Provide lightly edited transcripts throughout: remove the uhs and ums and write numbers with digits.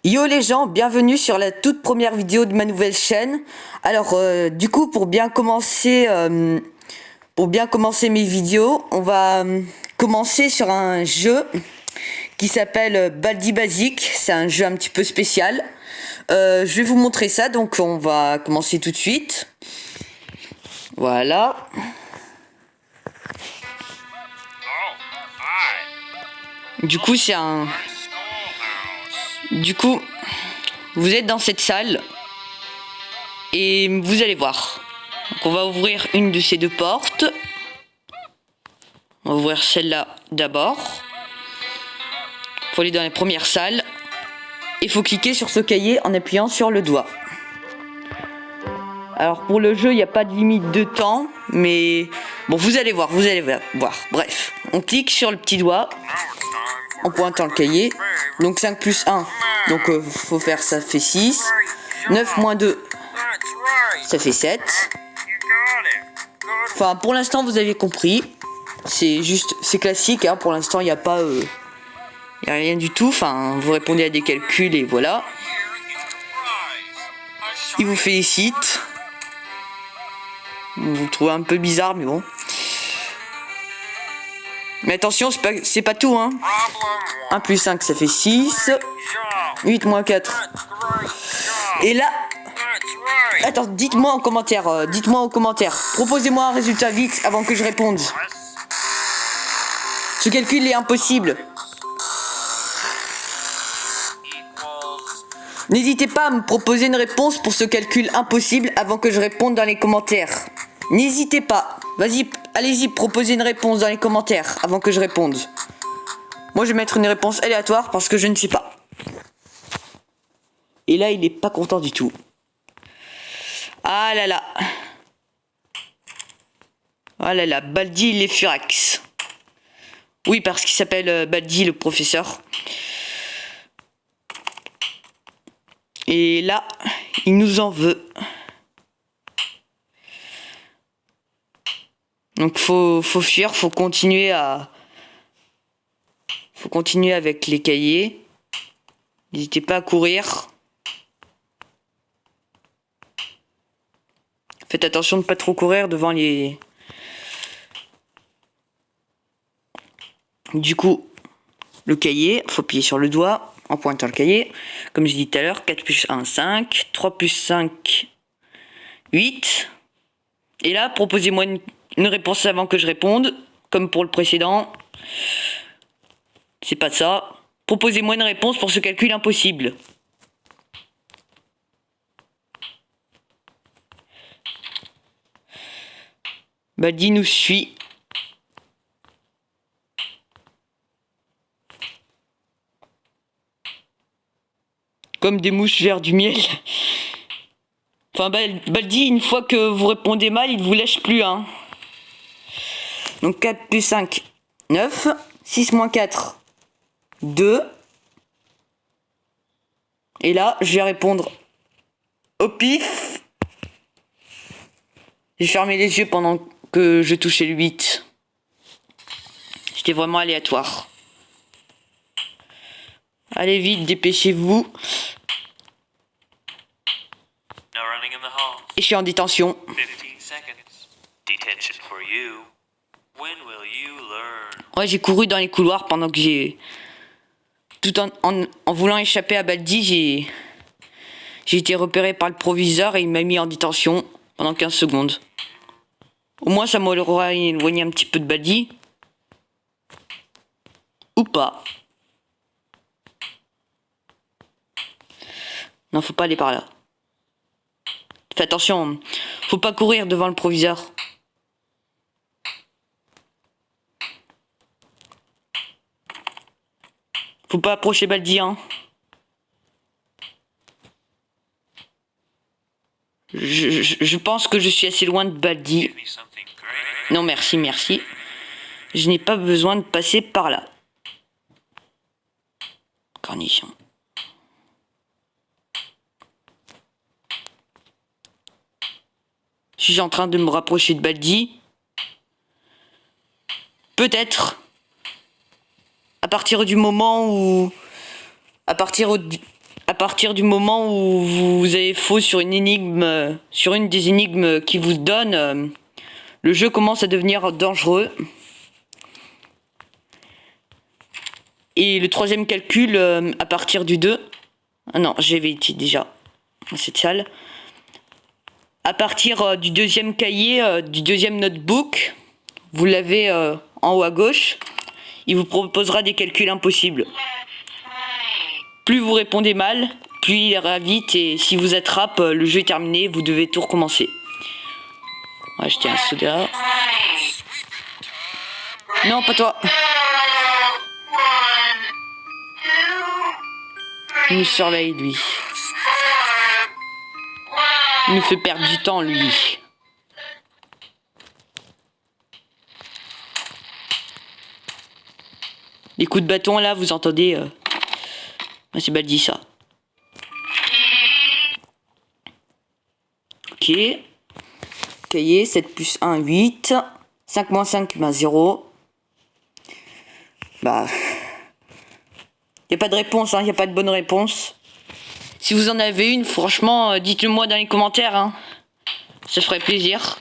Yo les gens, bienvenue sur la toute première vidéo de ma nouvelle chaîne. Alors du coup pour bien commencer mes vidéos, on va commencer sur un jeu qui s'appelle Baldi Basic. C'est un jeu un petit peu spécial. Je vais vous montrer ça, donc on va commencer tout de suite. Voilà. Du coup vous êtes dans cette salle et vous allez voir. Donc on va ouvrir une de ces deux portes. On va ouvrir celle-là d'abord. Il faut aller dans la première salle. Il faut cliquer sur ce cahier en appuyant sur le doigt. Alors pour le jeu, il n'y a pas de limite de temps, mais bon, vous allez voir. Bref, on clique sur le petit doigt en pointant le cahier. Donc 5 plus 1, donc faut faire, ça fait 6. 9 moins 2, ça fait 7. Enfin, pour l'instant, vous avez compris. C'est classique, hein. Pour l'instant, il n'y a pas... Il n'y a rien du tout, enfin, vous répondez à des calculs et voilà. Il vous félicite. Vous le trouvez un peu bizarre, mais bon. Mais attention, c'est pas tout, hein. 1 plus 5, ça fait 6. 8 moins 4. Et là... Attends, dites-moi en commentaire. Proposez-moi un résultat vite avant que je réponde. Ce calcul est impossible. N'hésitez pas à me proposer une réponse pour ce calcul impossible avant que je réponde dans les commentaires. N'hésitez pas. Vas-y, allez-y, proposez une réponse dans les commentaires avant que je réponde. Moi, je vais mettre une réponse aléatoire parce que je ne sais pas. Et là, il est pas content du tout. Ah là là. Ah là là, Baldi les Furax. Oui, parce qu'il s'appelle Baldi le professeur. Et là, il nous en veut. Donc faut fuir, faut continuer avec les cahiers. N'hésitez pas à courir. Faites attention de ne pas trop courir devant les... Du coup, le cahier, faut appuyer sur le doigt en pointant le cahier. Comme j'ai dit tout à l'heure, 4 plus 1, 5. 3 plus 5, 8. Et là, proposez-moi une réponse avant que je réponde, comme pour le précédent. C'est pas ça. Proposez-moi une réponse pour ce calcul impossible. Baldi nous suit. Comme des mouches vers du miel. Enfin, Baldi, une fois que vous répondez mal, il ne vous lâche plus, hein. Donc 4 plus 5, 9. 6 moins 4, 2. Et là, je vais répondre au pif. J'ai fermé les yeux pendant que je touchais le 8. C'était vraiment aléatoire. Allez vite, dépêchez-vous. Et je suis en détention. Ouais, j'ai couru dans les couloirs pendant que j'ai... Tout en voulant échapper à Baldi, j'ai été repéré par le proviseur et il m'a mis en détention pendant 15 secondes. Au moins, ça m'aura éloigné un petit peu de Baldi. Ou pas. Non, faut pas aller par là. Fais attention, faut pas courir devant le proviseur. Faut pas approcher Baldi, hein. Je pense que je suis assez loin de Baldi. Non, merci. Je n'ai pas besoin de passer par là. Cornichon. Je suis en train de me rapprocher de Baldi. Peut-être. À partir partir du moment où vous avez faux sur une énigme, sur une des énigmes qui vous donne, le jeu commence à devenir dangereux. Et le troisième calcul, à partir du 2... Ah non, j'avais été déjà dans cette salle. À partir du deuxième cahier, du deuxième notebook, vous l'avez en haut à gauche, il vous proposera des calculs impossibles. Plus vous répondez mal, plus il ira vite, et si vous attrape, le jeu est terminé, vous devez tout recommencer. On va acheter un soda. Non, pas toi. Il nous surveille, lui. Il nous fait perdre du temps, lui. Les coups de bâton, là, vous entendez... c'est Baldi, ça. Ok. Cahier, 7 plus 1, 8. 5 moins 5, 0. Bah... Il n'y a pas de réponse, il n'y a pas de bonne réponse. Si vous en avez une, franchement, dites-le moi dans les commentaires. Hein. Ça ferait plaisir.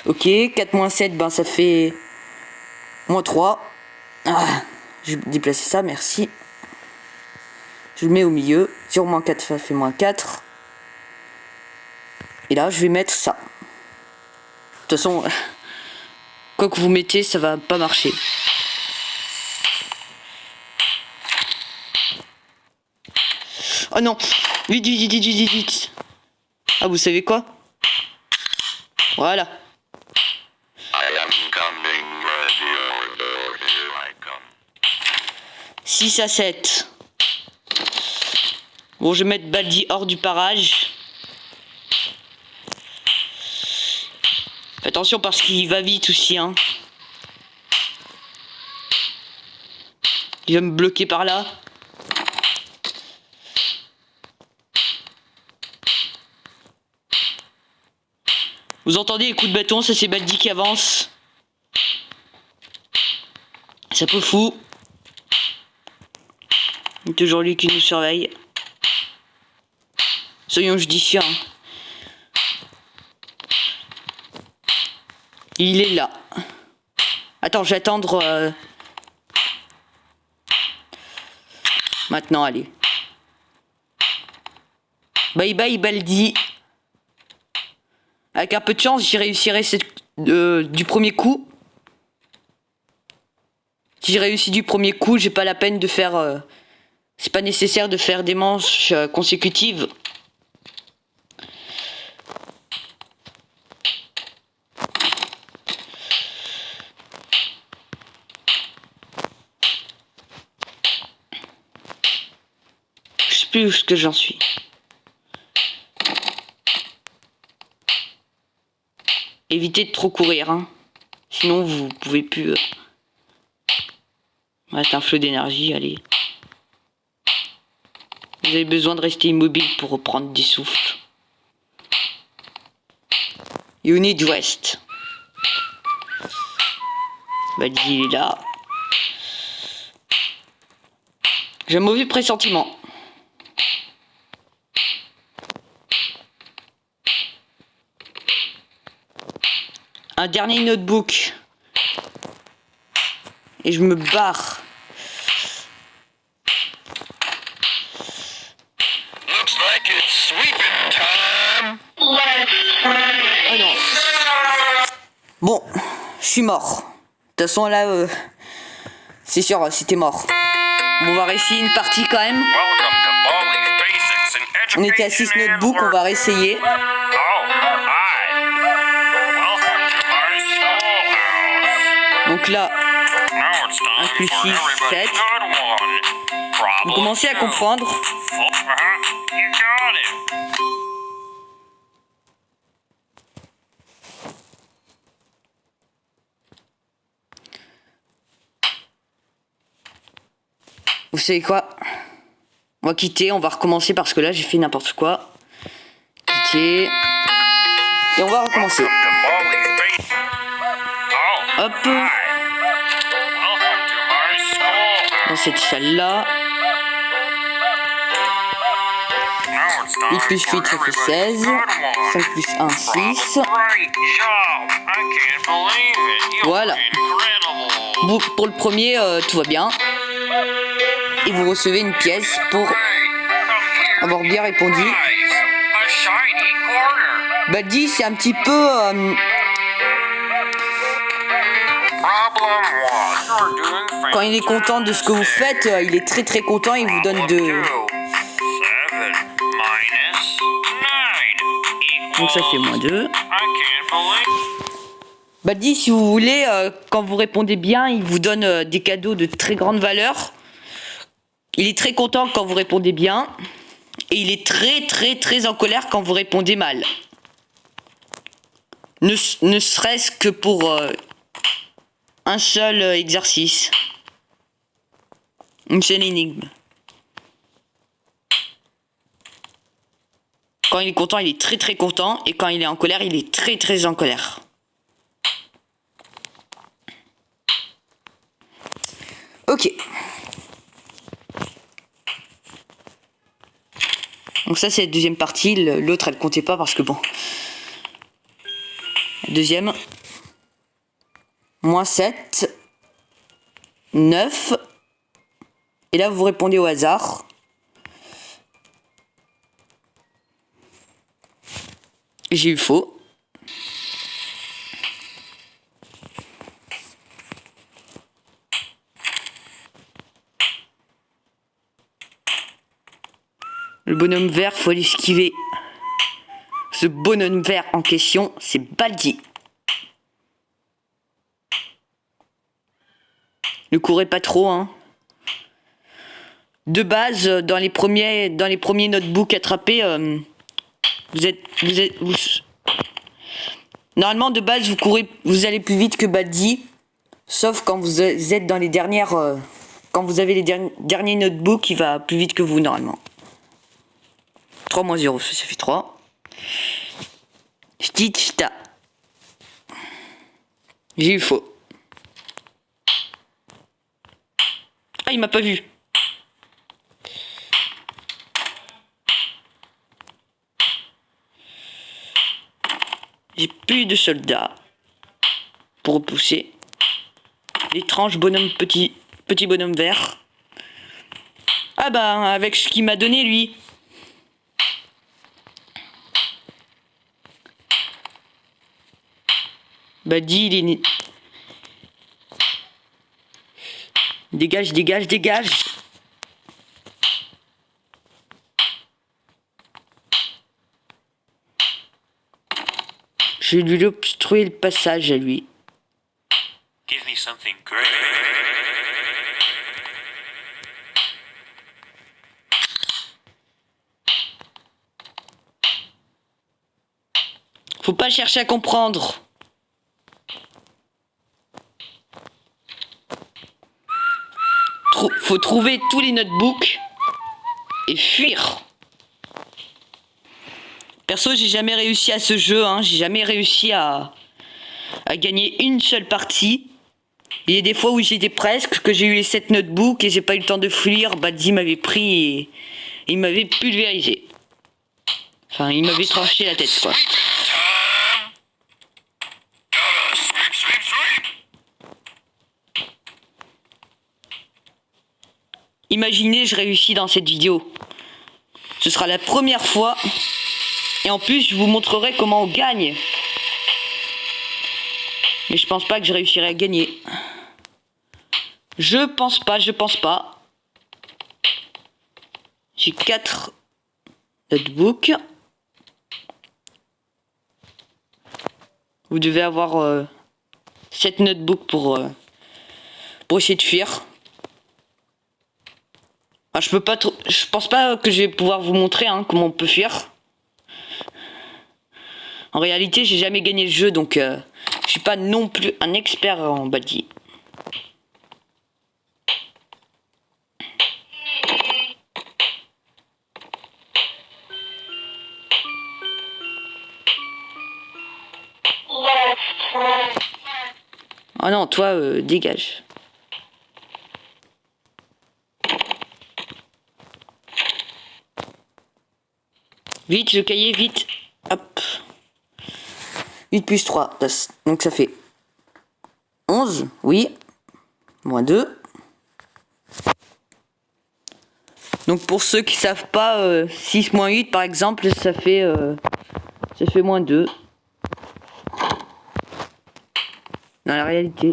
Ok, 4 moins 7, ben ça fait moins 3. Ah, je vais déplacer ça, merci. Je le mets au milieu. 0 moins 4, ça fait moins 4. Et là, je vais mettre ça. De toute façon, quoi que vous mettez, ça va pas marcher. Oh non! Vite, vite, vite, vite, vite. Ah, vous savez quoi? Voilà. 6 à 7. Bon, je vais mettre Baldi hors du parage. Attention parce qu'il va vite aussi, hein. Il va me bloquer par là. Vous entendez les coups de bâton, ça c'est Baldi qui avance. C'est un peu fou. C'est toujours lui qui nous surveille. Soyons judicieux. Hein. Il est là. Attends, je vais attendre... Maintenant, allez. Bye bye Baldi. Avec un peu de chance, j'y réussirai du premier coup. Si j'ai réussi du premier coup, j'ai pas la peine de faire... c'est pas nécessaire de faire des manches consécutives. Je sais plus où ce que j'en suis. Évitez de trop courir, hein. Sinon vous pouvez plus... C'est un flot d'énergie, allez. Vous avez besoin de rester immobile pour reprendre des souffles. You need rest. Baldi il est là. J'ai un mauvais pressentiment. Un dernier notebook. Et je me barre. Oh non. Bon, je suis mort. De toute façon là, c'est sûr, c'était mort. On va réessayer une partie quand même. On était à 6 notebooks, on va réessayer. Donc là, 1 plus 6, 7. Vous commencez à comprendre. Vous savez quoi? On va quitter, on va recommencer parce que là j'ai fait n'importe quoi. Quitter. Et on va recommencer. Hop. Dans cette salle-là. 8 plus 8, ça fait 16. 5 plus 1, 6. Voilà. Bon, pour le premier, tout va bien. Et vous recevez une pièce pour avoir bien répondu. Baldi, c'est un petit peu... quand il est content de ce que vous faites, il est très très content, il vous donne de... Donc ça fait -2. Baldi, si vous voulez, quand vous répondez bien, il vous donne des cadeaux de très grande valeur. Il est très content quand vous répondez bien. Et il est très très très en colère quand vous répondez mal. Ne serait-ce que pour un seul exercice. Une seule énigme. Quand il est content, il est très très content. Et quand il est en colère, il est très très en colère. Ok. Donc ça c'est la deuxième partie. L'autre elle comptait pas parce que bon. La deuxième. -7. 9. Et là vous répondez au hasard. J'ai eu faux. Le bonhomme vert, faut l'esquiver. Ce bonhomme vert en question, c'est Baldi. Ne courez pas trop, hein. De base, dans les premiers notebooks attrapés, normalement, de base, vous allez plus vite que Baldi. Sauf quand vous êtes dans les dernières... quand vous avez les derniers notebooks, il va plus vite que vous, normalement. 3 moins 0, ça fait 3. Chita. J'ai eu faux. Ah, il m'a pas vu. J'ai plus de soldats pour repousser. L'étrange bonhomme petit bonhomme vert. Ah bah, avec ce qu'il m'a donné, lui. Bah dis, il est... Dégage. Je vais lui obstruer le passage à lui. Give me something great. Faut pas chercher à comprendre. Faut trouver tous les notebooks et fuir. Perso, j'ai jamais réussi à ce jeu, hein. J'ai jamais réussi à gagner une seule partie. Il y a des fois où j'étais presque, que j'ai eu les 7 notebooks et j'ai pas eu le temps de fuir. Baldi m'avait pris et il m'avait pulvérisé. Enfin, il m'avait tranché la tête, quoi. Imaginez, je réussis dans cette vidéo. Ce sera la première fois. Et en plus, je vous montrerai comment on gagne. Mais je pense pas que je réussirai à gagner. Je pense pas. J'ai 4 notebooks. Vous devez avoir 7 notebooks pour essayer de fuir. Enfin, je pense pas que je vais pouvoir vous montrer comment on peut fuir. En réalité, j'ai jamais gagné le jeu, donc je suis pas non plus un expert en Baldi. Oh non, toi, dégage. Vite, le cahier, vite. Hop. 8 plus 3. Donc ça fait 11, oui. Moins 2. Donc pour ceux qui savent pas, 6 moins 8 par exemple, ça fait moins 2. Dans la réalité.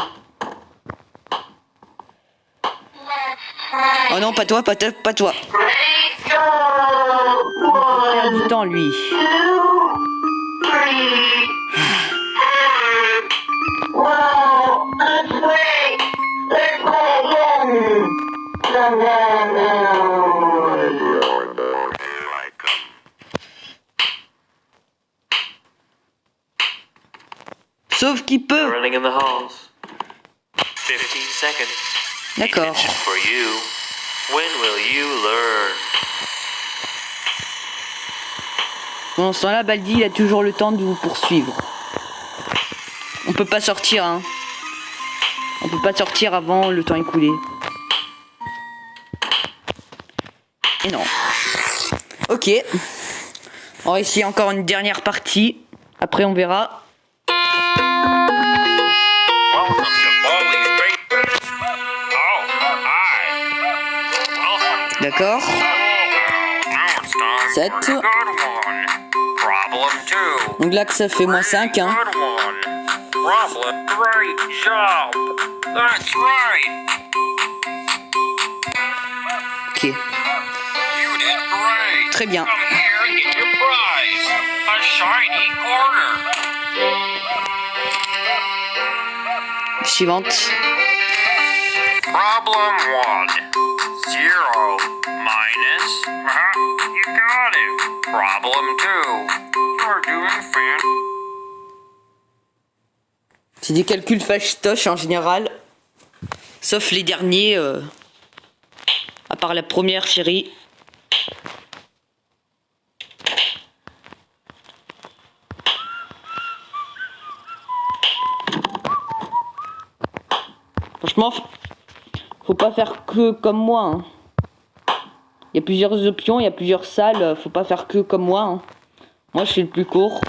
Oh non, pas toi, pas toi. Il perd du temps, lui. Sauf qu'il peut. Running in the halls. 15 seconds. D'accord. Detention for you. When will you learn? Pendant ce temps-là, Baldi, il a toujours le temps de vous poursuivre. On peut pas sortir, hein. On peut pas sortir avant le temps écoulé. Et non. Ok. On va essayer encore une dernière partie. Après, on verra. Welcome to Baldi's Basement. Oh, hi. Welcome to D'accord. now it's time 7. for the good one. Problem 2. Donc là, que ça fait moins 5, hein. Good one. Problem. Great job. That's right. Ok. You did great. Très bien. Come here and get your prize. A shiny quarter. Suivante. Problem 1. 0 minus. You got it. Problem 2. You're doing fan. C'est des calculs fastoches en général. Sauf les derniers. À part la première série. Franchement, faut pas faire que comme moi, hein. Il y a plusieurs options, il y a plusieurs salles, faut pas faire que comme moi, hein. Moi je fais le plus court.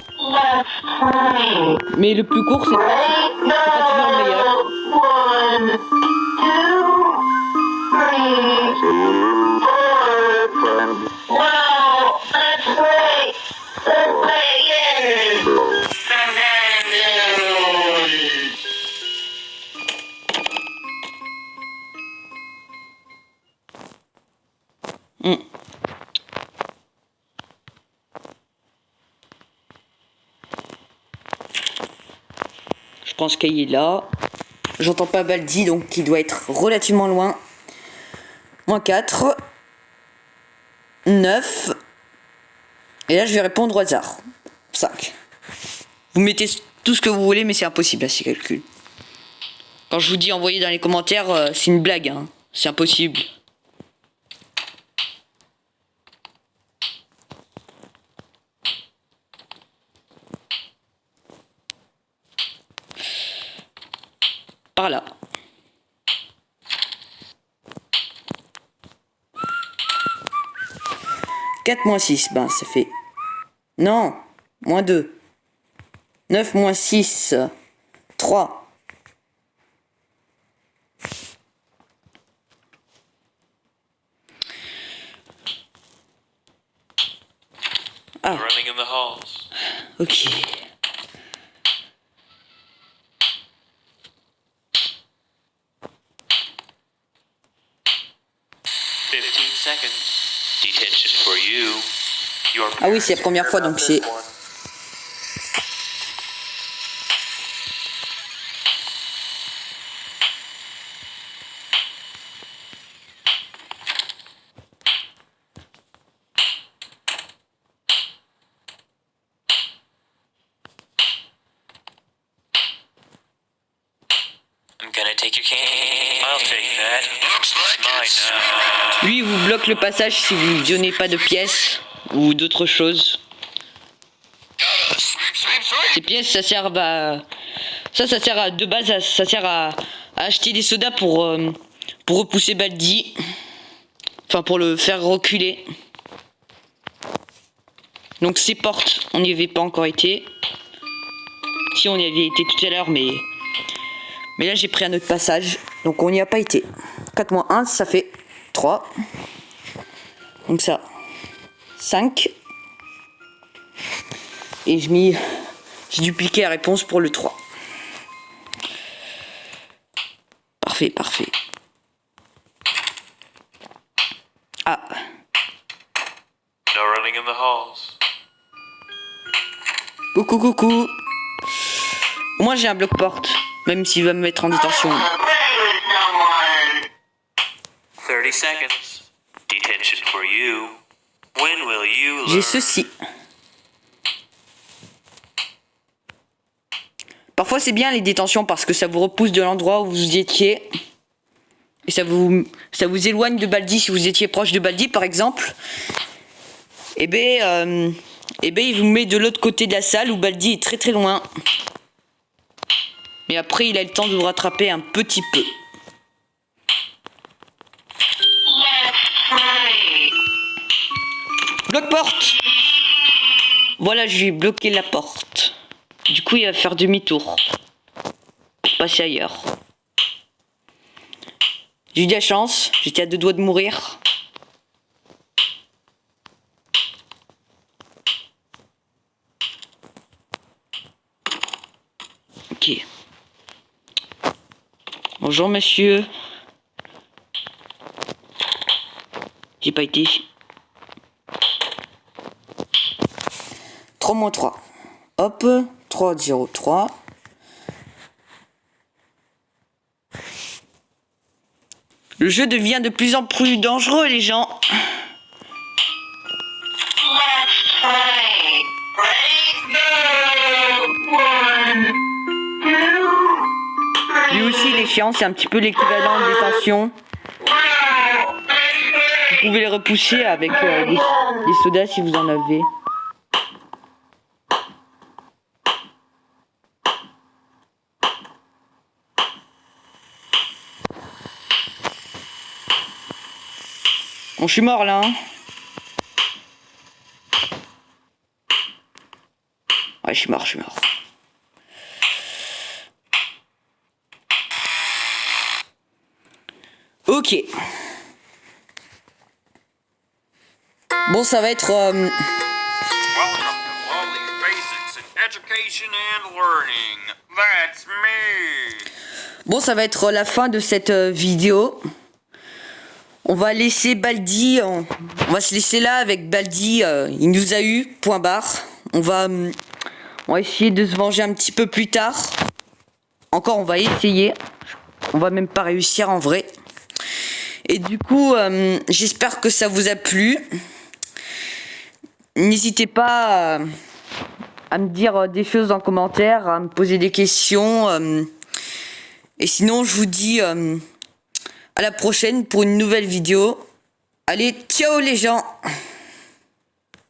Mais le plus court c'est pas toujours le meilleur. Je pense qu'il est là. J'entends pas Baldi, donc il doit être relativement loin. Moins 4. 9. Et là, je vais répondre au hasard. 5. Vous mettez tout ce que vous voulez, mais c'est impossible à ces calculs. Quand je vous dis envoyer dans les commentaires, c'est une blague, hein. C'est impossible. Par là. « 4 moins 6, ben ça fait... Non, moins 2. 9 moins 6, 3. Ah, Running in the halls. ok. Seconds. Detention for you. Your Ah oui, c'est la première fois, donc c'est... I'm gonna take your cane. I'll take that. Looks like it's mine now. Lui, il vous bloque le passage si vous ne donnez pas de pièces ou d'autres choses. Ces pièces, ça sert à Ça sert à, de base, ça sert à acheter des sodas pour repousser Baldi. Enfin, pour le faire reculer. Donc ces portes, on n'y avait pas encore été. Si, on y avait été tout à l'heure, mais là j'ai pris un autre passage. Donc on n'y a pas été. 4 moins 1, ça fait 3. Donc ça, 5. Et j'ai dupliqué la réponse pour le 3. Parfait, parfait. Ah. No running in the halls. Coucou, coucou. Moi j'ai un bloc porte, même s'il va me mettre en détention. 30 seconds. Detention for you. When will you learn? J'ai ceci. Parfois c'est bien les détentions parce que ça vous repousse de l'endroit où vous étiez. Et ça vous éloigne de Baldi si vous étiez proche de Baldi par exemple. Et ben il vous met de l'autre côté de la salle où Baldi est très très loin. Mais après il a le temps de vous rattraper un petit peu. Bloc porte. Voilà, je lui ai bloqué la porte. Du coup il va faire demi-tour. Pour passer ailleurs. J'ai eu de la chance, j'étais à 2 doigts de mourir. Ok. Bonjour monsieur. J'ai pas été. 3 moins 3. Hop, 3, 0, 3. Le jeu devient de plus en plus dangereux, les gens. Lui aussi, il est chiant, c'est un petit peu l'équivalent de détention. Vous pouvez les repousser avec des sodas si vous en avez. Bon, je suis mort là. Hein. Ouais, je suis mort. Ok. Bon, ça va être... Welcome to Wally's Basics in Education and Learning. That's me. Bon, ça va être la fin de cette vidéo. On va laisser Baldi, on va se laisser là avec Baldi, il nous a eu, point barre. On va essayer de se venger un petit peu plus tard. Encore, on va essayer. On va même pas réussir en vrai. Et du coup, j'espère que ça vous a plu. N'hésitez pas à me dire des choses en commentaire, à me poser des questions. Et sinon, je vous dis... à la prochaine pour une nouvelle vidéo. Allez, ciao les gens!